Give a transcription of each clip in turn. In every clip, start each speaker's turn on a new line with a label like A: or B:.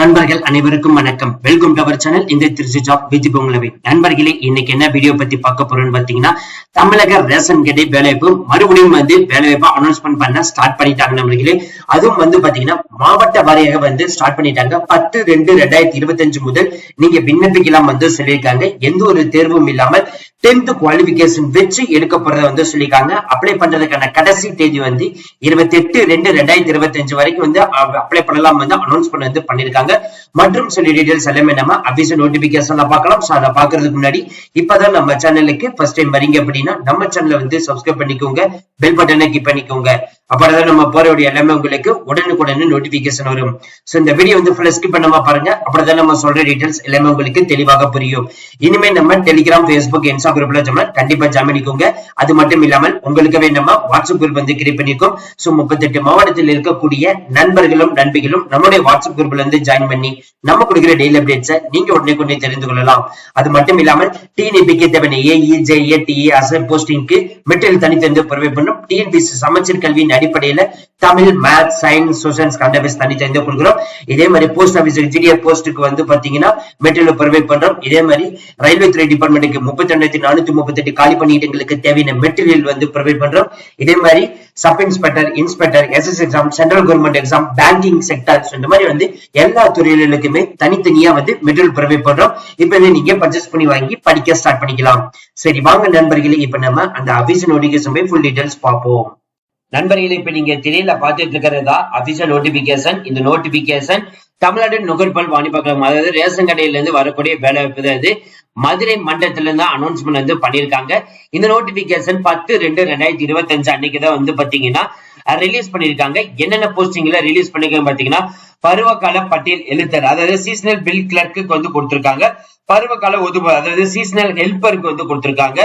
A: நண்பர்கள் அனைவருக்கும் வணக்கம். Welcome to our channel. இந்த திருச்சி ஜாப் வித் பொங்கலவை. நண்பர்களே, இன்னைக்கு என்ன வீடியோ பத்தி பார்க்க போறோம்னு பாத்தீங்கன்னா, தமிழக ரேஷன் கடை வேலைவாய்ப்பு மறுபடியும் வேலைவாய்ப்பு அனௌன்ஸ்மெண்ட் பண்ண ஸ்டார்ட் பண்ணிட்டாங்க நண்பர்களே. அதுவும் பாத்தீங்கன்னா மாவட்ட வாரியாக ஸ்டார்ட் பண்ணிட்டாங்க. 10/2/2025 முதல் நீங்க விண்ணப்பிக்கலாம் சொல்லியிருக்காங்க. எந்த ஒரு தேர்வும் இல்லாமல் 10th குவாலிபிகேஷன் வச்சு எடுக்க போறத சொல்லியிருக்காங்க. அப்ளை பண்றதுக்கான கடைசி தேதி 28/2/2025 வரைக்கும் அப்ளை பண்ணலாம் அனௌன்ஸ் பண்ணிருக்காங்க. மற்றும் சில டீடைல்ஸ் எல்லாமே நம்ம அபிஷியல் நோட்டிபிகேஷன்ல பார்க்கலாம். அதை பார்க்கிறதுக்கு முன்னாடி இப்பதான் நம்ம சேனலுக்கு ஃபர்ஸ்ட் டைம் வரீங்க அப்படின்னா நம்ம சேனலை சப்ஸ்கிரைப் பண்ணிக்கோங்க, பெல் பட்டனை கிளிக் பண்ணிக்கோங்க. அப்பதான் நம்ம போறோட எல்லாமே உங்களுக்கு உடனுக்குடனே நோட்டிபிகேஷன் வரும். சோ இந்த வீடியோ ஃபுல்லா ஸ்கிப் பண்ணாம பாருங்க. அப்பதான் நம்ம சொல்ற டீடைல்ஸ் எல்லாமே உங்களுக்கு தெளிவாக புரியும். இனிமே நம்ம டெலிகிராம், ஃபேஸ்புக், இன்ஸ்டா குரூப்ல கண்டிப்பா ஜாயின் பண்ணிக்கோங்க. அது மட்டும் இல்லாமல் உங்களுக்கு நம்ம வாட்ஸ்அப் குரூப் கிரியேட் பண்ணிருக்கோம். சோ 38 மாவட்டத்தில் இருக்கக்கூடிய நண்பர்களும் நண்பிகளும் நம்முடைய வாட்ஸ்அப் குரூப்ல ஜாயின் பண்ணி நம்ம கொடுக்கிற டெய்லி அப்டேட்ஸை நீங்க உடனே தெரிந்து கொள்ளலாம். அது மட்டும் இல்லாமல் டிஎன்பிக்கு தேவையான ஏஇ, ஜேஇ, டிஇ அசல் போஸ்டிங்க்கு மெட்டீரியல் தனித்தந்து ப்ரொவைட் பண்ணும். டிஎன்பிசி சமச்சீர் கல்வியின் அடிப்படையில தமிழ், மேத்ஸ், சயின்ஸ், சோசியல் கண்டபேஸ் தனித்தந்து கொடுக்கிறோம். இதே மாதிரி போஸ்ட் ஆபீஸ் ஜிடிஎஃப் போஸ்டுக்கு பாத்தீங்கன்னா மெட்டீரியல் ப்ரொவைட் பண்றோம். இதே மாதிரி ரயில்வே துறை டிபார்ட்மெண்ட்டுக்கு 32,438 காலி பணியிடங்களுக்கு தேவையான மெட்டீரியல் ப்ரொவைட் பண்றோம். இதே மாதிரி sub inspector, inspector, SS exam, central government exam, banking sector, இந்த மாதிரி எல்லா துறைகளுக்குமே தனித்தனியா மெட்டீரியல் ப்ரொவைட் பண்றோம். இப்ப நீங்க பர்ச்சேஸ் பண்ணி வாங்கி படிக்க ஸ்டார்ட் பண்ணிக்கலாம். சரி வாங்க நண்பர்களே, இப்ப நம்ம அந்த அபிஷியல் நோட்டிபிகேஷன் போய் ஃபுல் டீடைல்ஸ் பார்ப்போம். நண்பர்களே, இப்ப நீங்க திரையில பாத்துட்டு இருக்கிறதா அபிஷியல் நோட்டிபிகேஷன். இந்த நோட்டிபிகேஷன் தமிழ்நாடு நுகர்பொருள் வாணிபகம், அதாவது ரேஷன் கடையில இருந்து வரக்கூடிய வேலை வாய்ப்பு மதுரை மண்டலத்துல இருந்து அனௌன்ஸ்மெண்ட் பண்ணிருக்காங்க. இந்த நோட்டிபிகேஷன் 10/2/2025 அன்னைக்குதான் பாத்தீங்கன்னா ரிலீஸ் பண்ணிருக்காங்க. என்னென்ன போஸ்டிங்ல ரிலீஸ் பண்ணிருக்காங்க பாத்தீங்கன்னா, பருவகால பட்டியல் எழுத்தர், அதாவது சீசனல் பில் கிளர்க்கு கொடுத்திருக்காங்க. பருவகால உதவு, அதாவது சீசனல் ஹெல்பருக்கு கொடுத்திருக்காங்க.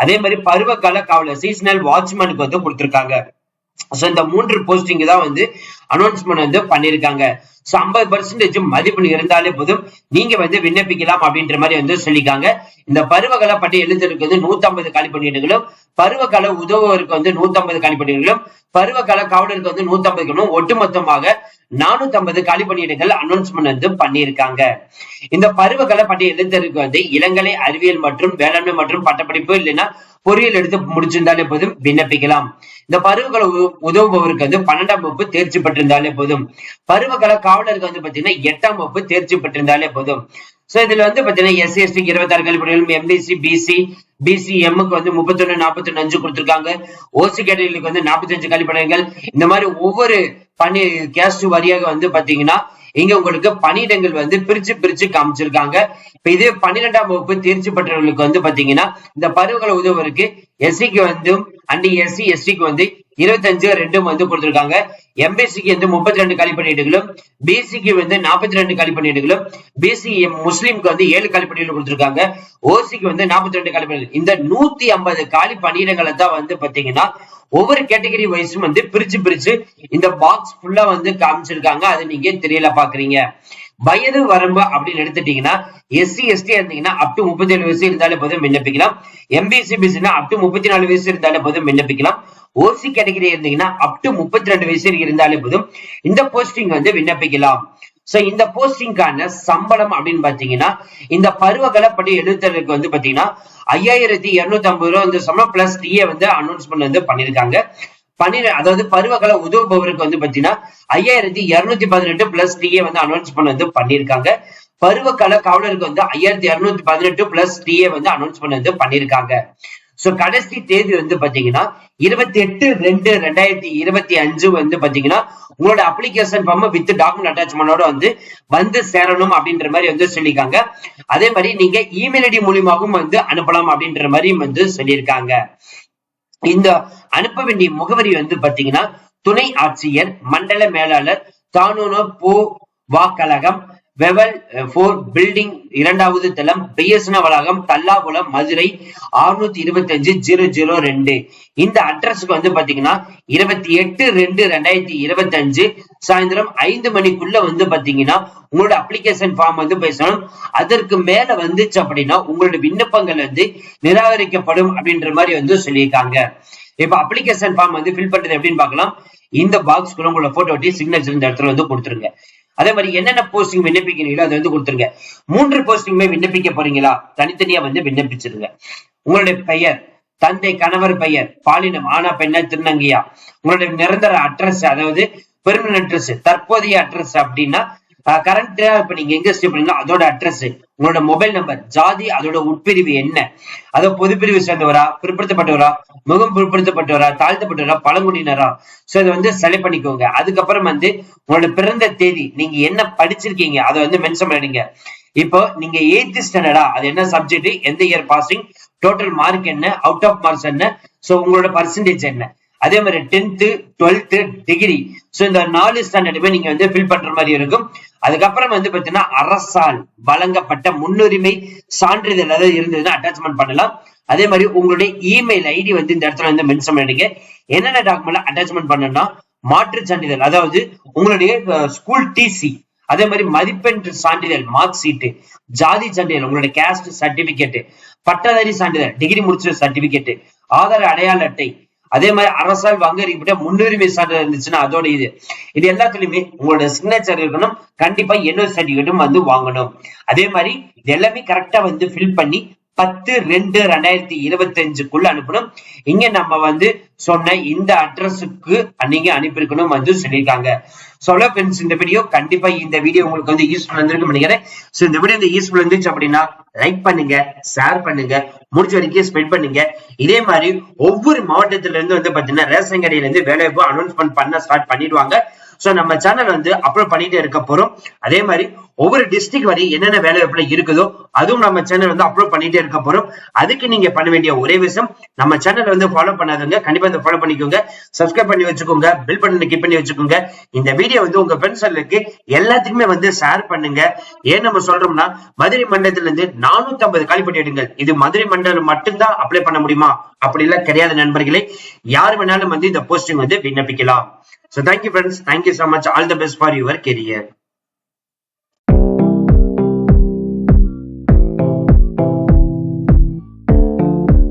A: அதே மாதிரி பருவகால காவலர், சீசனல் வாட்ச்மேனுக்கு கொடுத்திருக்காங்க. இந்த 3 போஸ்டிங் தான் அனௌன்ஸ்மெண்ட் பண்ணிருக்காங்க. 50% மதிப்பெண் இருந்தாலே போதும் நீங்க விண்ணப்பிக்கலாம் அப்படின்ற மாதிரி சொல்லிருக்காங்க. இந்த பருவகால பட்டியல் எழுத்தருக்கு 150 காலி பணியிடங்களும், பருவகால உதவுவருக்கு 150 காலி பணியிடங்களும், பருவகால காவலருக்கு 150, ஒட்டுமொத்தமாக 450 காலி பணியிடங்கள் அனௌன்ஸ்மெண்ட் பண்ணியிருக்காங்க. இந்த பருவகால பட்டியல் எழுத்தருக்கு இளங்கலை அறிவியல் மற்றும் வேளாண்மை மற்றும் பட்டப்படிப்பு இல்லைன்னா பொறியியல் எடுத்து முடிச்சிருந்தாலே போதும் விண்ணப்பிக்கலாம். இந்த பருவகால உதவுபவருக்கு 12ஆம் வகுப்பு தேர்ச்சி பெற்றிருந்தாலே போதும். பருவகால காவலருக்கு பாத்தீங்கன்னா 8ஆம் வகுப்பு தேர்ச்சி பெற்றிருந்தாலே போதும். சோ இதுல பாத்தீங்கன்னா எஸ்சி எஸ்டிக்கு 26 கல்விப்பணிகளும், எம்பிசி, பிசி, பிசிஎம்முக்கு 31, 45 கொடுத்திருக்காங்க. ஓசி கேட்டகரிக்கு 45 கல்விப்பணிகள். இந்த மாதிரி ஒவ்வொரு பணி கேஸ்ட் வாரியாக பாத்தீங்கன்னா இங்க உங்களுக்கு பணியிடங்கள் பிரிச்சு காமிச்சிருக்காங்க. இப்ப இதே 12ஆம் வகுப்பு தேர்ச்சி பெற்றவர்களுக்கு பாத்தீங்கன்னா இந்த பருவகால உதவுவருக்கு எஸ்சிக்கு அண்ட் எஸ்சி எஸ்டிக்கு 25/2 கொடுத்திருக்காங்க. எம்பிசிக்கு 32 காலி பணியிடங்களும், பிசிக்கு 42 காலி பணியிடங்களும், பிசி முஸ்லிம்க்கு 7 காலி பணியிடங்கள் கொடுத்திருக்காங்க. ஓசிக்கு 42 காலி பணியிடங்கள். இந்த 150 காலி பணியிடங்களை தான் பாத்தீங்கன்னா ஒவ்வொரு கேட்டகரி வைஸும் பிரிச்சு இந்த பாக்ஸ் ஃபுல்லா காமிச்சிருக்காங்க. அது நீங்க தெரியல பாக்குறீங்க. வயது வரம்பு அப்படின்னு எடுத்துட்டீங்கன்னா எஸ்சி எஸ்டி இருந்தீங்கன்னா அப் டு 37 வயசு இருந்தாலே போதும் விண்ணப்பிக்கலாம். எம்பிசி பிசினா அப் டு 34 வயசு இருந்தாலே போதும் விண்ணப்பிக்கலாம். ஓசி கேட்டகரி இருந்தீங்கன்னா அப் டு 32 வயசு இருந்தாலே போதும் இந்த போஸ்டிங் விண்ணப்பிக்கலாம். சோ இந்த போஸ்டிங்கான சம்பளம் அப்படின்னு பாத்தீங்கன்னா இந்த பருவகால படி எழுத்தருக்கு பாத்தீங்கன்னா 5250 ரூபாய் சம்பளம் பிளஸ் டிஏ அனௌன்ஸ்மெண்ட் பண்ணிருக்காங்க. அதாவது பருவகால உதவுபவருக்கு பாத்தீங்கன்னா 5218 பிளஸ் டிஏ அனௌன்ஸ்மெண்ட் பண்ணிருக்காங்க. பருவகால காவலருக்கு 5218 பிளஸ் டிஏ அனௌன்ஸ்மெண்ட் பண்ணிருக்காங்க. சோ கடைசி தேதி பாத்தீங்கன்னா 28/2/2025 பாத்தீங்கன்னா உங்களோட அப்ளிகேஷன் ஃபார்ம் வித் டாக்குமெண்ட் அட்டாச்மெண்டோட சேரணும் அப்படின்ற மாதிரி சொல்லிருக்காங்க. அதே மாதிரி நீங்க இமெயில் ஐடி மூலியமாகவும் அனுப்பலாம் அப்படின்ற மாதிரி சொல்லியிருக்காங்க. இந்த அனுப்ப வேண்டிய முகவரி பாத்தீங்கன்னா துணை ஆட்சியர், மண்டல மேலாளர், தானூனோ பூ வாக்கழகம், வெவல் 4 பில்டிங் 2வது தளம், பிஎஸ்என் வளாகம், தல்லாகுளம், மதுரை 625-002. இந்த அட்ரஸ்க்கு பாத்தீங்கன்னா 28/2/2025 சாயந்தரம் 5 மணிக்குள்ள பாத்தீங்கன்னா உங்களோட அப்ளிகேஷன் ஃபார்ம் பேசணும். அதற்கு மேல வந்துச்சு அப்படின்னா உங்களோட விண்ணப்பங்கள் நிராகரிக்கப்படும் அப்படின்ற மாதிரி சொல்லியிருக்காங்க. இப்ப அப்ளிகேஷன் ஃபார்ம் ஃபில் பண்றது எப்படின்னு பார்க்கலாம். இந்த பாக்ஸ்க்குள்ள உங்களோட போட்டோ ஒட்டி சிக்னேச்சர் இந்த இடத்துல கொடுத்துருங்க. அதே மாதிரி என்னென்ன போஸ்டிங் விண்ணப்பிக்கிறீங்களோ அதை வந்து கொடுத்துருங்க. 3 போஸ்டிங்குமே விண்ணப்பிக்க போறீங்களா, தனித்தனியா வந்து விண்ணப்பிச்சிருங்க. உங்களுடைய பெயர், தந்தை கணவர் பெயர், பாலினம் ஆனா பெண்ணா திருநங்கையா, உங்களுடைய நிரந்தர அட்ரஸ் அதாவது பெர்மனன்ட் அட்ரஸ், தற்போதைய அட்ரஸ் அப்படின்னா கரண்டா இப்ப நீங்க எங்க ஸ்டே பண்ணீங்களோ அதோட அட்ரஸ், உங்களோட மொபைல் நம்பர், ஜாதி அதோட உட்பிரிவு என்ன, அதோ பொதுப்பிரிவு சேர்ந்தவரா, பிற்படுத்தப்பட்டவரா, முகம் பிற்படுத்தப்பட்டவரா, தாழ்த்தப்பட்டவரா, பழங்குடியினரா, சோ இதை வந்து செலக்ட் பண்ணிக்கோங்க. அதுக்கப்புறம் வந்து உங்களோட பிறந்த தேதி, நீங்க என்ன படிச்சிருக்கீங்க அதை வந்து மென்ஷன் பண்ணிடுங்க. இப்போ நீங்க 8th ஸ்டாண்டர்டா, அது என்ன சப்ஜெக்ட், எந்த இயர் பாசிங், டோட்டல் மார்க் என்ன, அவுட் ஆஃப் மார்க்ஸ் என்ன, சோ உங்களோட பர்சன்டேஜ் என்ன, அதே மாதிரி 10th 12th டிகிரி, சோ இந்த 4 ஸ்டாண்டர்டுமே நீங்க வந்து ஃபில் பண்ற மாதிரி இருக்கும். அதுக்கப்புறம் வந்து பாத்தீங்கன்னா அரசால் வழங்கப்பட்ட முன்னுரிமை சான்றிதழ் ஏதாவது இருந்ததுன்னா அட்டாச்மெண்ட் பண்ணலாம். அதே மாதிரி உங்களுடைய இமெயில் ஐடி வந்து இந்த இடத்துல வந்து மென்ஷன் பண்ணிடுங்க. என்னென்ன டாக்குமெண்ட் அட்டாச்மெண்ட் பண்ணணும்னா மாற்று சான்றிதழ், அதாவது உங்களுடைய ஸ்கூல் டிசி, அதே மாதிரி மதிப்பெண் சான்றிதழ் மார்க் ஷீட், ஜாதி சான்றிதழ், உங்களுடைய கேஸ்ட் சர்டிபிகேட், பட்டதாரி சான்றிதழ் டிகிரி முடிச்ச சர்டிபிகேட், ஆதார அடையாள அட்டை, அதே மாதிரி அரசால் அங்கீகரிக்கப்பட்ட முன்னுரிமை சான்றிதழ் இருந்துச்சுன்னா அதோட இது எல்லாத்துலயுமே உங்களோட சிக்னேச்சர் இருக்கணும். கண்டிப்பா என்ஓசி சர்டிபிகேட்டும் வந்து வாங்கணும். அதே மாதிரி இது எல்லாமே கரெக்டா வந்து ஃபில் பண்ணி 10/2/2025 அனுப்பணும். இங்க நம்ம வந்து சொன்ன இந்த அட்ரஸுக்கு நீங்க அனுப்பியிருக்கணும் வந்து சொல்லியிருக்காங்க. சொல்ல ஃப்ரெண்ட்ஸ், இந்த வீடியோ கண்டிப்பா இந்த வீடியோ உங்களுக்கு வந்து யூஸ்ஃபுல் இருந்திருக்கும் நினைக்கிறேன். சோ இந்த வீடியோ வந்து யூஸ்ஃபுல் இருந்துச்சு அப்படின்னா லைக் பண்ணுங்க, ஷேர் பண்ணுங்க, முடிஞ்ச வரைக்கும் ஸ்ப்ரெட் பண்ணுங்க. இதே மாதிரி ஒவ்வொரு மாவட்டத்துல இருந்து வந்து பாத்தீங்கன்னா ரேஷன் கடையில இருந்து வேலைவாய்ப்பு அனௌன்ஸ்மெண்ட் பண்ண ஸ்டார்ட் பண்ணிடுவாங்க. சோ நம்ம சேனல் வந்து அப்லோட் பண்ணிட்டே இருக்க போறோம். அதே மாதிரி ஒவ்வொரு டிஸ்ட்ரிக்ட் வரை என்னென்ன வேலை வாய்ப்புல இருக்குதோ அதுவும் நம்ம சேனல் வந்து அப்லோட் பண்ணிட்டே இருக்க போறோம். அதுக்கு நீங்க பண்ண வேண்டிய ஒரே விஷயம், நம்ம சேனல் வந்து ஃபாலோ பண்ணாதவங்க கண்டிப்பா இந்த ஃபாலோ பண்ணிக்கோங்க, சப்ஸ்கிரைப் பண்ணி வச்சுக்கோங்க, பெல் பட்டனை கிளிக் பண்ணி வச்சுக்கோங்க. இந்த வீடியோ வந்து உங்க ஃப்ரெண்ட்ஸ்களுக்கு எல்லாத்துக்குமே வந்து ஷேர் பண்ணுங்க. ஏன் நம்ம சொல்றோம்னா மதுரை மண்டலத்துல இருந்து 450 காலிப்பட்டி எடுங்கள். இது மதுரை மண்டலம் மட்டும்தான் அப்ளை பண்ண முடியுமா, அப்படி எல்லாம் கிடையாது நண்பர்களே. யார் வேணாலும் வந்து இந்த போஸ்டிங் வந்து விண்ணப்பிக்கலாம். So thank you friends, thank you so much, all the best for your career.